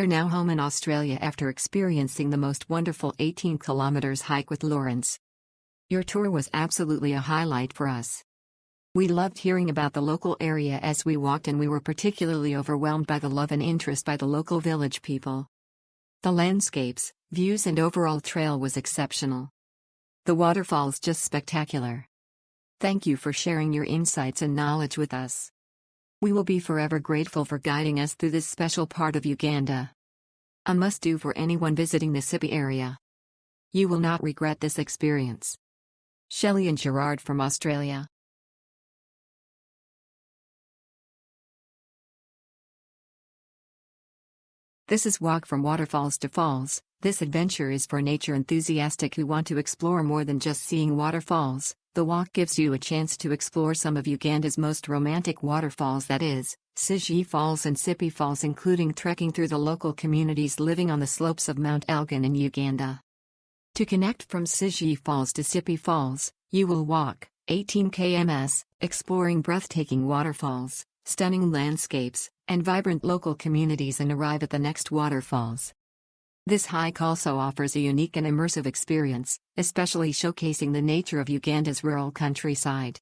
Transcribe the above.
are now home in Australia after experiencing the most wonderful 18 kilometers hike with Lawrence. Your tour was absolutely a highlight for us. We loved hearing about the local area as we walked, and we were particularly overwhelmed by the love and interest by the local village people. The landscapes, views and overall trail was exceptional. The waterfalls just spectacular. Thank you for sharing your insights and knowledge with us. We will be forever grateful for guiding us through this special part of Uganda. A must-do for anyone visiting the Sipi area. You will not regret this experience. Shelley and Gerard from Australia. This is Walk from Waterfalls to Falls. This adventure is for nature enthusiastic who want to explore more than just seeing waterfalls. The walk gives you a chance to explore some of Uganda's most romantic waterfalls, that is, Sisiyi Falls and Sipi Falls, including trekking through the local communities living on the slopes of Mount Elgon in Uganda. To connect from Sisiyi Falls to Sipi Falls, you will walk 18 km, exploring breathtaking waterfalls, stunning landscapes, and vibrant local communities, and arrive at the next waterfalls. This hike also offers a unique and immersive experience, especially showcasing the nature of Uganda's rural countryside.